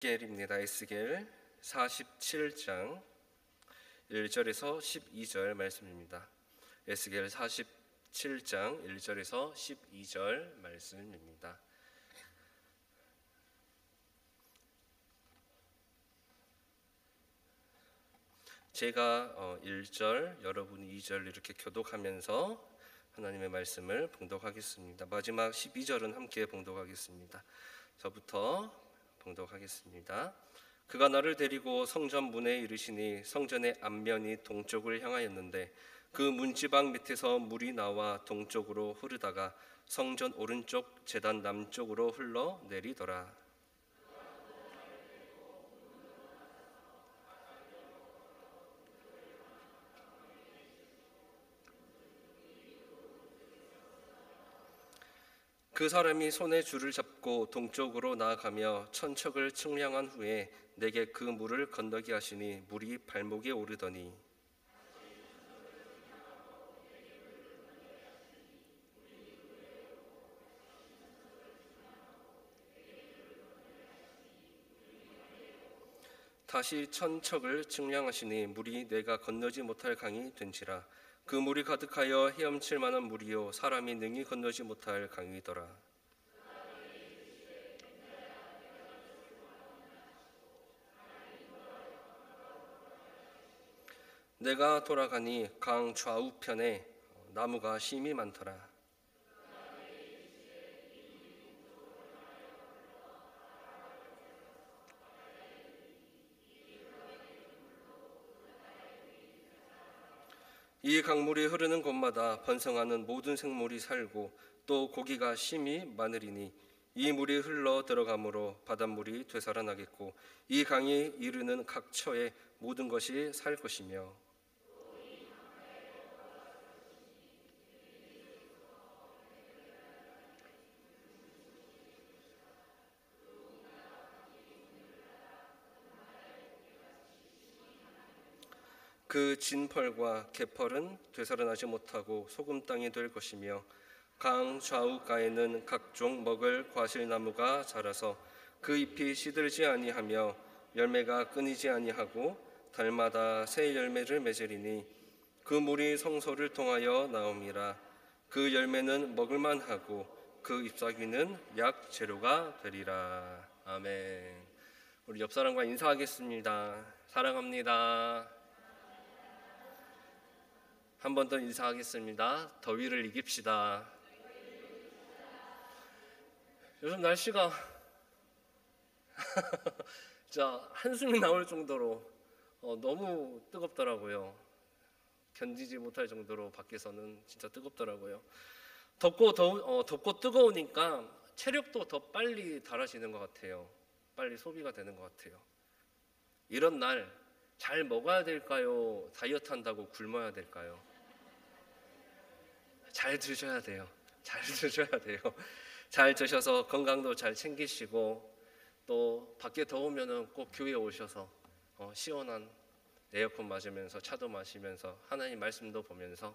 에스겔입니다. 에스겔 47장 1절에서 12절 말씀입니다. 에스겔 47장 1절에서 12절 말씀입니다. 제가 1절, 여러분이 2절 이렇게 교독하면서 하나님의 말씀을 봉독하겠습니다. 마지막 12절은 함께 봉독하겠습니다. 저부터 봉독하겠습니다. 그가 나를 데리고 성전 문에 이르시니 성전의 앞면이 동쪽을 향하였는데 그 문지방 밑에서 물이 나와 동쪽으로 흐르다가 성전 오른쪽 제단 남쪽으로 흘러 내리더라. 그 사람이 손에 줄을 잡고 동쪽으로 나아가며 천척을 측량한 후에 내게 그 물을 건너게 하시니 물이 발목에 오르더니 다시 천척을 측량하시니 물이 내가 건너지 못할 강이 된지라. 그 물이 가득하여 헤엄칠 만한 물이요 사람이 능히 건너지 못할 강이더라. 내가 돌아가니 강 좌우편에 나무가 심이 많더라. 이 강물이 흐르는 곳마다 번성하는 모든 생물이 살고 또 고기가 심이 많으리니 이 물이 흘러 들어가므로 바닷물이 되살아나겠고 이 강이 이르는 각 처에 모든 것이 살 것이며 그 진펄과 개펄은 되살아나지 못하고 소금 땅이 될 것이며 강 좌우가에는 각종 먹을 과실나무가 자라서 그 잎이 시들지 아니하며 열매가 끊이지 아니하고 달마다 새 열매를 맺으리니 그 물이 성소를 통하여 나옴이라. 그 열매는 먹을만하고 그 잎사귀는 약 재료가 되리라. 아멘. 우리 옆 사람과 인사하겠습니다. 사랑합니다. 한 번 더 인사하겠습니다. 더위를 이깁시다. 요즘 날씨가 진짜 한숨이 나올 정도로 너무 뜨겁더라고요. 견디지 못할 정도로 밖에서는 진짜 뜨겁더라고요. 덥고 뜨거우니까 체력도 더 빨리 달아지는 것 같아요. 빨리 소비가 되는 것 같아요. 이런 날 잘 먹어야 될까요? 다이어트 한다고 굶어야 될까요? 잘 드셔야 돼요. 잘 드셔야 돼요. 잘 드셔서 건강도 잘 챙기시고 또 밖에 더우면은 꼭 교회에 오셔서 시원한 에어컨 맞으면서 차도 마시면서 하나님 말씀도 보면서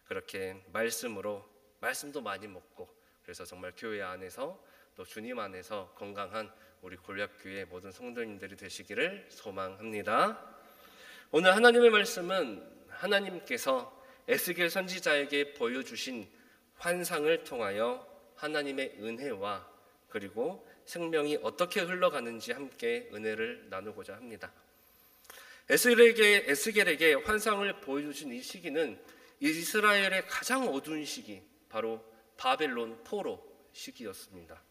그렇게 말씀도 많이 먹고 그래서 정말 교회 안에서 또 주님 안에서 건강한 우리 골략교회 모든 성도님들이 되시기를 소망합니다. 오늘 하나님의 말씀은 하나님께서 에스겔 선지자에게 보여주신 환상을 통하여 하나님의 은혜와 그리고 생명이 어떻게 흘러가는지 함께 은혜를 나누고자 합니다. 에스겔에게 환상을 보여주신 이 시기는 이스라엘의 가장 어두운 시기, 바로 바벨론 포로 시기였습니다.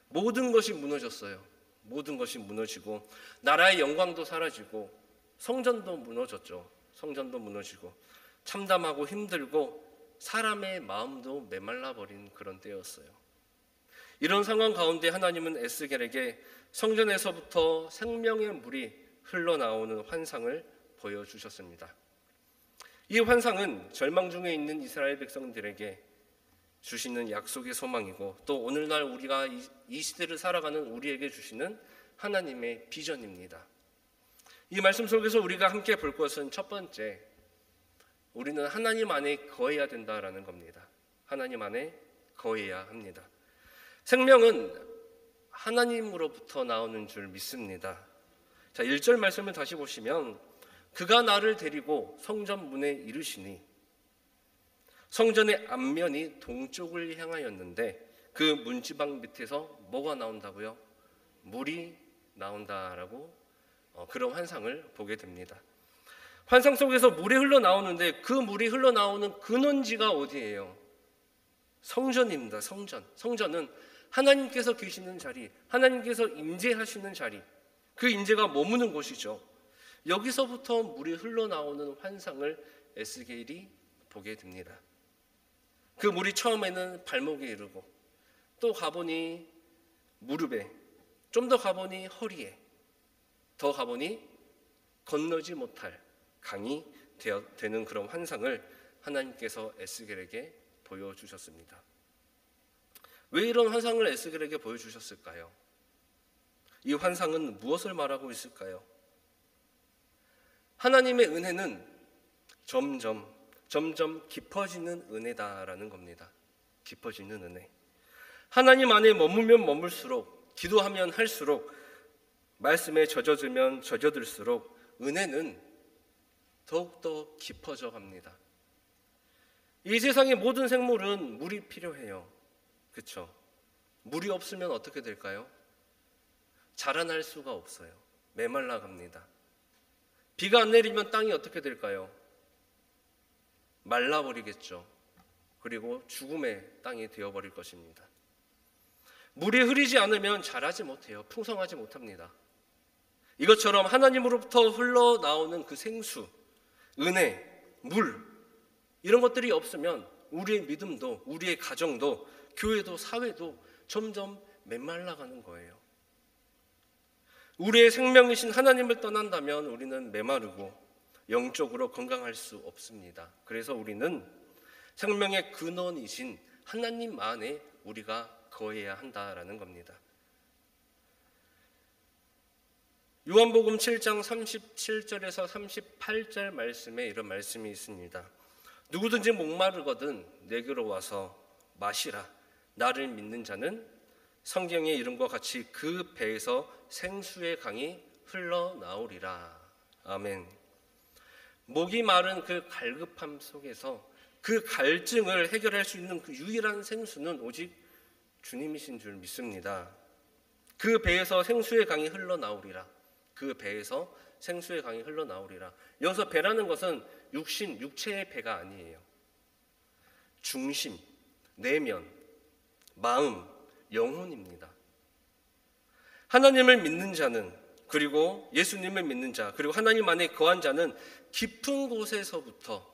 모든 것이 무너졌어요. 모든 것이 무너지고 나라의 영광도 사라지고 성전도 무너졌죠. 성전도 무너지고 참담하고 힘들고 사람의 마음도 메말라 버린 그런 때였어요. 이런 상황 가운데 하나님은 에스겔에게 성전에서부터 생명의 물이 흘러나오는 환상을 보여주셨습니다. 이 환상은 절망 중에 있는 이스라엘 백성들에게 주시는 약속의 소망이고 또 오늘날 우리가 이 시대를 살아가는 우리에게 주시는 하나님의 비전입니다. 이 말씀 속에서 우리가 함께 볼 것은 첫 번째, 우리는 하나님 안에 거해야 된다라는 겁니다. 하나님 안에 거해야 합니다. 생명은 하나님으로부터 나오는 줄 믿습니다. 자, 1절 말씀을 다시 보시면 그가 나를 데리고 성전 문에 이르시니 성전의 앞면이 동쪽을 향하였는데 그 문지방 밑에서 뭐가 나온다고요? 물이 나온다라고 그런 환상을 보게 됩니다. 환상 속에서 물이 흘러나오는데 그 물이 흘러나오는 근원지가 어디예요? 성전입니다. 성전은 하나님께서 계시는 자리, 하나님께서 임재하시는 자리, 그 임재가 머무는 곳이죠. 여기서부터 물이 흘러나오는 환상을 에스겔이 보게 됩니다. 그 물이 처음에는 발목에 이르고 또 가보니 무릎에, 좀 더 가보니 허리에, 더 가보니 건너지 못할 강이 되는 그런 환상을 하나님께서 에스겔에게 보여주셨습니다. 왜 이런 환상을 에스겔에게 보여주셨을까요? 이 환상은 무엇을 말하고 있을까요? 하나님의 은혜는 점점 깊어지는 은혜다라는 겁니다. 깊어지는 은혜. 하나님 안에 머물면 머물수록, 기도하면 할수록, 말씀에 젖어들면 젖어들수록 은혜는 더욱더 깊어져 갑니다. 이 세상의 모든 생물은 물이 필요해요. 그렇죠? 물이 없으면 어떻게 될까요? 자라날 수가 없어요. 메말라 갑니다. 비가 안 내리면 땅이 어떻게 될까요? 말라버리겠죠. 그리고 죽음의 땅이 되어버릴 것입니다. 물이 흐르지 않으면 자라지 못해요. 풍성하지 못합니다. 이것처럼 하나님으로부터 흘러나오는 그 생수, 은혜, 물, 이런 것들이 없으면 우리의 믿음도, 우리의 가정도, 교회도, 사회도 점점 메말라가는 거예요. 우리의 생명이신 하나님을 떠난다면 우리는 메마르고 영적으로 건강할 수 없습니다. 그래서 우리는 생명의 근원이신 하나님 안에 우리가 거해야 한다라는 겁니다. 요한복음 7장 37절에서 38절 말씀에 이런 말씀이 있습니다. 누구든지 목마르거든 내게로 와서 마시라. 나를 믿는 자는 성경의 이름과 같이 그 배에서 생수의 강이 흘러나오리라. 아멘. 목이 마른 그 갈급함 속에서 그 갈증을 해결할 수 있는 그 유일한 생수는 오직 주님이신 줄 믿습니다. 그 배에서 생수의 강이 흘러나오리라. 그 배에서 생수의 강이 흘러나오리라. 여기서 배라는 것은 육신, 육체의 배가 아니에요. 중심, 내면, 마음, 영혼입니다. 하나님을 믿는 자는, 그리고 예수님을 믿는 자, 그리고 하나님 안에 거한 자는 깊은 곳에서부터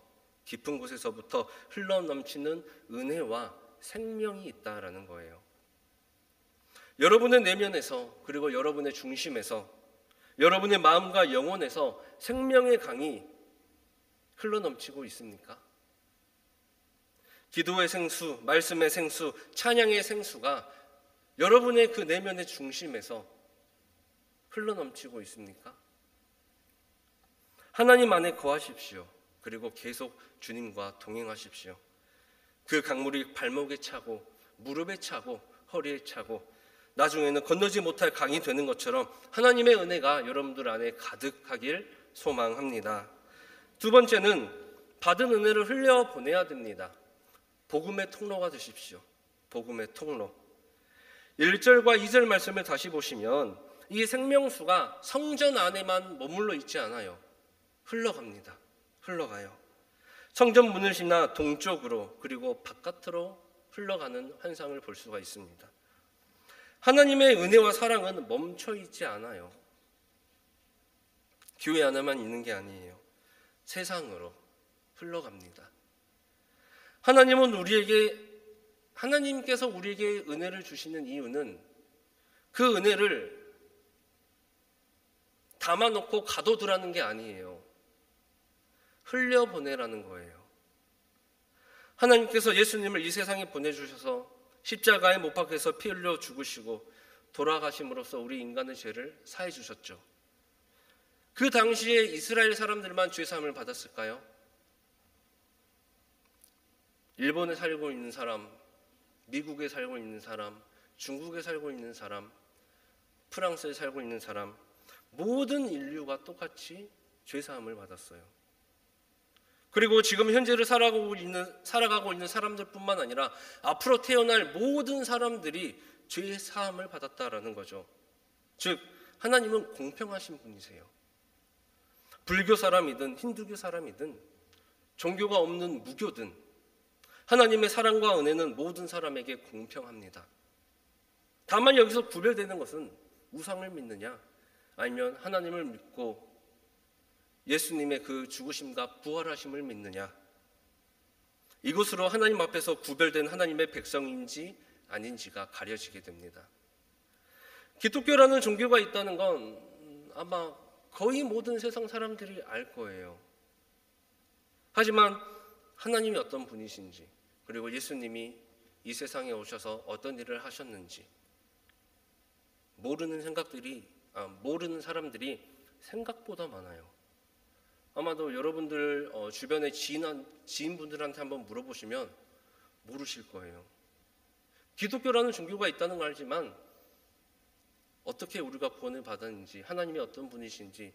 흘러넘치는 은혜와 생명이 있다라는 거예요. 여러분의 내면에서, 그리고 여러분의 중심에서, 여러분의 마음과 영혼에서 생명의 강이 흘러넘치고 있습니까? 기도의 생수, 말씀의 생수, 찬양의 생수가 여러분의 그 내면의 중심에서 흘러넘치고 있습니까? 하나님 안에 거하십시오. 그리고 계속 주님과 동행하십시오. 그 강물이 발목에 차고 무릎에 차고 허리에 차고 나중에는 건너지 못할 강이 되는 것처럼 하나님의 은혜가 여러분들 안에 가득하길 소망합니다. 두 번째는 받은 은혜를 흘려보내야 됩니다. 복음의 통로가 되십시오. 복음의 통로. 1절과 2절 말씀을 다시 보시면 이 생명수가 성전 안에만 머물러 있지 않아요. 흘러갑니다. 흘러가요. 성전 문을 지나 동쪽으로 그리고 바깥으로 흘러가는 환상을 볼 수가 있습니다. 하나님의 은혜와 사랑은 멈춰 있지 않아요. 교회 안에만 있는 게 아니에요. 세상으로 흘러갑니다. 하나님께서 우리에게 은혜를 주시는 이유는 그 은혜를 담아놓고 가둬두라는 게 아니에요. 흘려보내라는 거예요. 하나님께서 예수님을 이 세상에 보내주셔서 십자가에 못 박혀서 피 흘려 죽으시고 돌아가심으로써 우리 인간의 죄를 사해 주셨죠. 그 당시에 이스라엘 사람들만 죄사함을 받았을까요? 일본에 살고 있는 사람, 미국에 살고 있는 사람, 중국에 살고 있는 사람, 프랑스에 살고 있는 사람, 모든 인류가 똑같이 죄사함을 받았어요. 그리고 지금 현재를 살아가고 있는 사람들뿐만 아니라 앞으로 태어날 모든 사람들이 죄의 사함을 받았다라는 거죠. 즉 하나님은 공평하신 분이세요. 불교 사람이든 힌두교 사람이든 종교가 없는 무교든 하나님의 사랑과 은혜는 모든 사람에게 공평합니다. 다만 여기서 구별되는 것은 우상을 믿느냐 아니면 하나님을 믿고 예수님의 그 죽으심과 부활하심을 믿느냐, 이것으로 하나님 앞에서 구별된 하나님의 백성인지 아닌지가 가려지게 됩니다. 기독교라는 종교가 있다는 건 아마 거의 모든 세상 사람들이 알 거예요. 하지만 하나님이 어떤 분이신지, 그리고 예수님이 이 세상에 오셔서 어떤 일을 하셨는지 모르는 사람들이 생각보다 많아요. 아마도 여러분들 주변의 지인분들한테 한번 물어보시면 모르실 거예요. 기독교라는 종교가 있다는 걸 알지만 어떻게 우리가 구원을 받았는지, 하나님이 어떤 분이신지,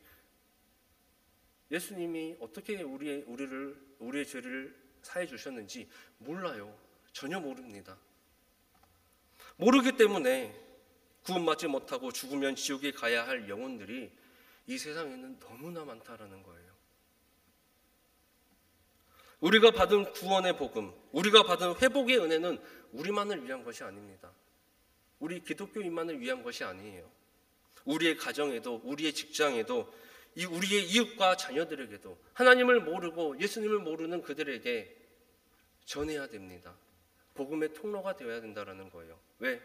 예수님이 어떻게 우리의 죄를 사해 주셨는지 몰라요. 전혀 모릅니다. 모르기 때문에 구원받지 못하고 죽으면 지옥에 가야 할 영혼들이 이 세상에는 너무나 많다라는 거예요. 우리가 받은 구원의 복음, 우리가 받은 회복의 은혜는 우리만을 위한 것이 아닙니다. 우리 기독교인만을 위한 것이 아니에요. 우리의 가정에도, 우리의 직장에도, 우리의 이웃과 자녀들에게도 하나님을 모르고 예수님을 모르는 그들에게 전해야 됩니다. 복음의 통로가 되어야 된다는 거예요. 왜?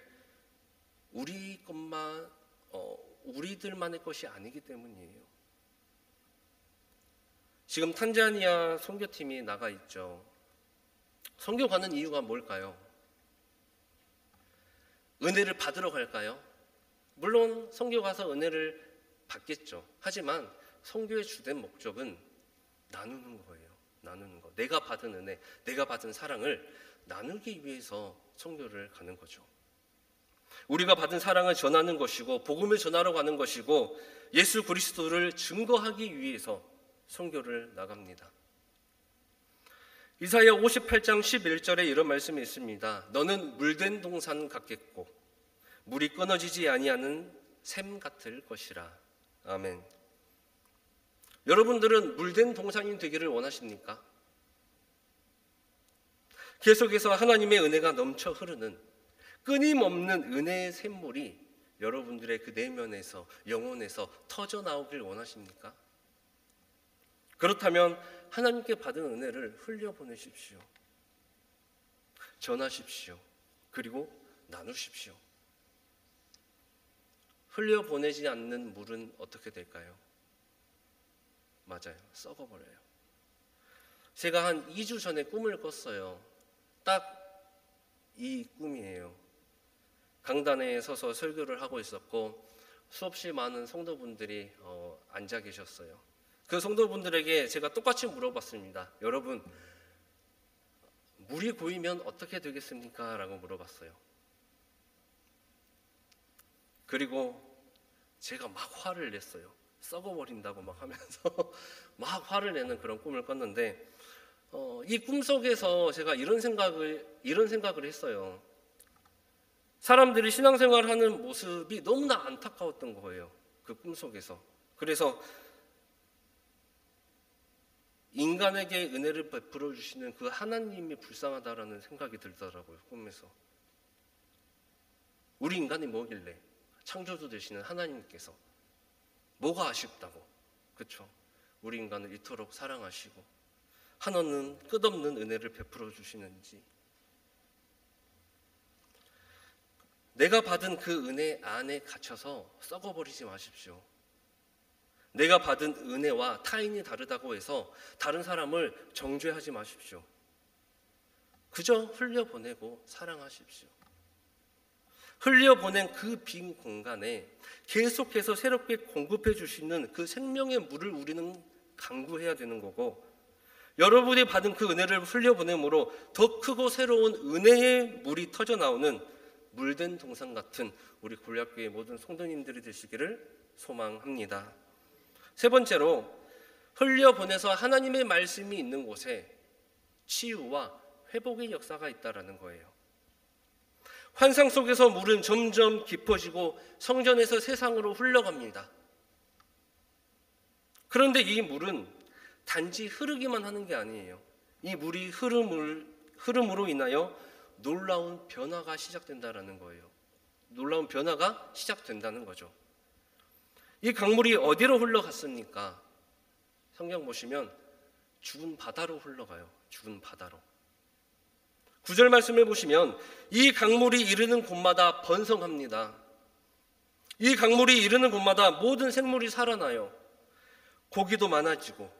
우리들만의 것이 아니기 때문이에요. 지금 탄자니아 선교팀이 나가 있죠. 선교 가는 이유가 뭘까요? 은혜를 받으러 갈까요? 물론 선교 가서 은혜를 받겠죠. 하지만 선교의 주된 목적은 나누는 거예요. 나누는 거. 내가 받은 은혜, 내가 받은 사랑을 나누기 위해서 선교를 가는 거죠. 우리가 받은 사랑을 전하는 것이고 복음을 전하러 가는 것이고 예수 그리스도를 증거하기 위해서 선교를 나갑니다. 이사야 58장 11절에 이런 말씀이 있습니다. 너는 물된 동산 같겠고 물이 끊어지지 아니하는 샘 같을 것이라. 아멘. 여러분들은 물된 동산이 되기를 원하십니까? 계속해서 하나님의 은혜가 넘쳐 흐르는 끊임없는 은혜의 샘물이 여러분들의 그 내면에서, 영혼에서 터져 나오길 원하십니까? 그렇다면 하나님께 받은 은혜를 흘려보내십시오. 전하십시오. 그리고 나누십시오. 흘려보내지 않는 물은 어떻게 될까요? 맞아요. 썩어버려요. 제가 한 2주 전에 꿈을 꿨어요. 딱 이 꿈이에요. 강단에 서서 설교를 하고 있었고 수없이 많은 성도분들이 앉아 계셨어요. 그 성도분들에게 제가 똑같이 물어봤습니다. 여러분, 물이 고이면 어떻게 되겠습니까? 라고 물어봤어요. 그리고 제가 막 화를 냈어요. 썩어버린다고 막 하면서 막 화를 내는 그런 꿈을 꿨는데 이 꿈속에서 제가 이런 생각을 했어요. 사람들이 신앙생활하는 모습이 너무나 안타까웠던 거예요. 그 꿈속에서. 그래서 인간에게 은혜를 베풀어 주시는 그 하나님이 불쌍하다라는 생각이 들더라고요. 꿈에서. 우리 인간이 뭐길래? 창조주 되시는 하나님께서 뭐가 아쉽다고, 그렇죠? 우리 인간을 이토록 사랑하시고 한없는 끝없는 은혜를 베풀어 주시는지. 내가 받은 그 은혜 안에 갇혀서 썩어버리지 마십시오. 내가 받은 은혜와 타인이 다르다고 해서 다른 사람을 정죄하지 마십시오. 그저 흘려보내고 사랑하십시오. 흘려보낸 그 빈 공간에 계속해서 새롭게 공급해 주시는 그 생명의 물을 우리는 강구해야 되는 거고, 여러분이 받은 그 은혜를 흘려보냄으로 더 크고 새로운 은혜의 물이 터져 나오는 물된 동상 같은 우리 골략교회 모든 성도님들이 되시기를 소망합니다. 세 번째로, 흘려보내서 하나님의 말씀이 있는 곳에 치유와 회복의 역사가 있다라는 거예요. 환상 속에서 물은 점점 깊어지고 성전에서 세상으로 흘러갑니다. 그런데 이 물은 단지 흐르기만 하는 게 아니에요. 이 물이 흐름으로 인하여 놀라운 변화가 시작된다라는 거예요. 놀라운 변화가 시작된다는 거죠. 이 강물이 어디로 흘러갔습니까? 성경 보시면 죽은 바다로 흘러가요. 죽은 바다로. 9절 말씀을 보시면 이 강물이 이르는 곳마다 번성합니다. 이 강물이 이르는 곳마다 모든 생물이 살아나요. 고기도 많아지고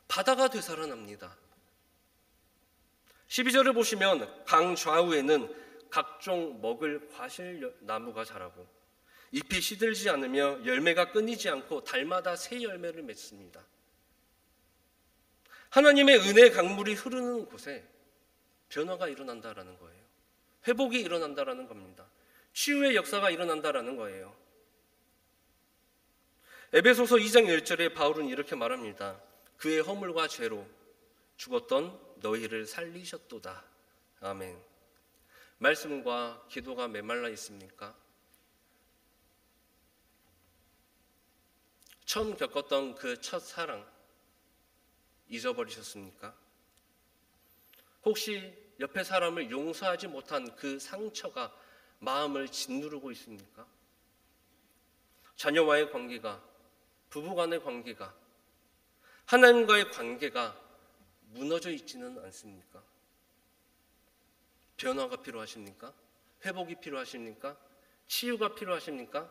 바다가 되살아납니다. 12절을 보시면 강 좌우에는 각종 먹을 과실 나무가 자라고 잎이 시들지 않으며 열매가 끊이지 않고 달마다 새 열매를 맺습니다. 하나님의 은혜의 강물이 흐르는 곳에 변화가 일어난다라는 거예요. 회복이 일어난다라는 겁니다. 치유의 역사가 일어난다라는 거예요. 에베소서 2장 1절에 바울은 이렇게 말합니다. 그의 허물과 죄로 죽었던 너희를 살리셨도다. 아멘. 말씀과 기도가 메말라 있습니까? 처음 겪었던 그 첫사랑 잊어버리셨습니까? 혹시 옆에 사람을 용서하지 못한 그 상처가 마음을 짓누르고 있습니까? 자녀와의 관계가, 부부간의 관계가, 하나님과의 관계가 무너져 있지는 않습니까? 변화가 필요하십니까? 회복이 필요하십니까? 치유가 필요하십니까?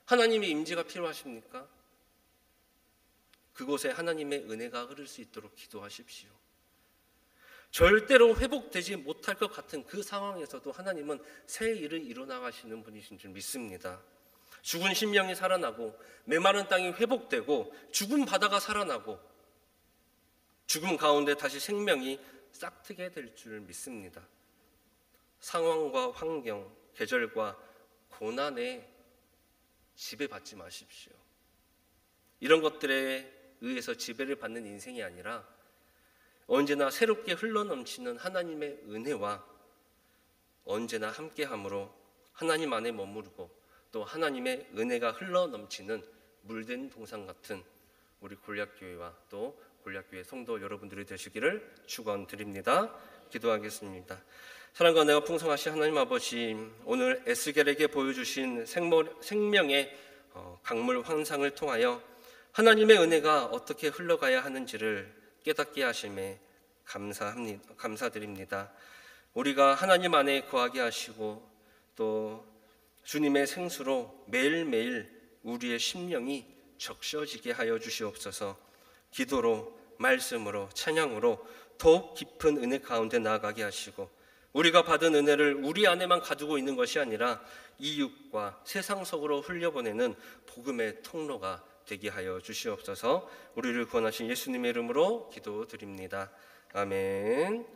하나님의 임재가 필요하십니까? 그곳에 하나님의 은혜가 흐를 수 있도록 기도하십시오. 절대로 회복되지 못할 것 같은 그 상황에서도 하나님은 새 일을 이뤄나가시는 분이신 줄 믿습니다. 죽은 심령이 살아나고 메마른 땅이 회복되고 죽은 바다가 살아나고 죽음 가운데 다시 생명이 싹트게 될 줄 믿습니다. 상황과 환경, 계절과 고난에 지배받지 마십시오. 이런 것들에 의해서 지배를 받는 인생이 아니라 언제나 새롭게 흘러넘치는 하나님의 은혜와 언제나 함께함으로 하나님 안에 머무르고 또 하나님의 은혜가 흘러넘치는 물된 동상 같은 우리 골략교회와 또 골략교회 성도 여러분들이 되시기를 축원드립니다. 기도하겠습니다. 사랑과 은혜가 풍성하신 하나님 아버지, 오늘 에스겔에게 보여주신 생명의 강물 환상을 통하여 하나님의 은혜가 어떻게 흘러가야 하는지를 깨닫게 하심에 감사드립니다. 우리가 하나님 안에 거하게 하시고 또 주님의 생수로 매일매일 우리의 심령이 적셔지게 하여 주시옵소서. 기도로, 말씀으로, 찬양으로 더욱 깊은 은혜 가운데 나아가게 하시고 우리가 받은 은혜를 우리 안에만 가지고 있는 것이 아니라 이웃과 세상 속으로 흘려보내는 복음의 통로가 되게 하여 주시옵소서. 우리를 구원하신 예수님의 이름으로 기도드립니다. 아멘.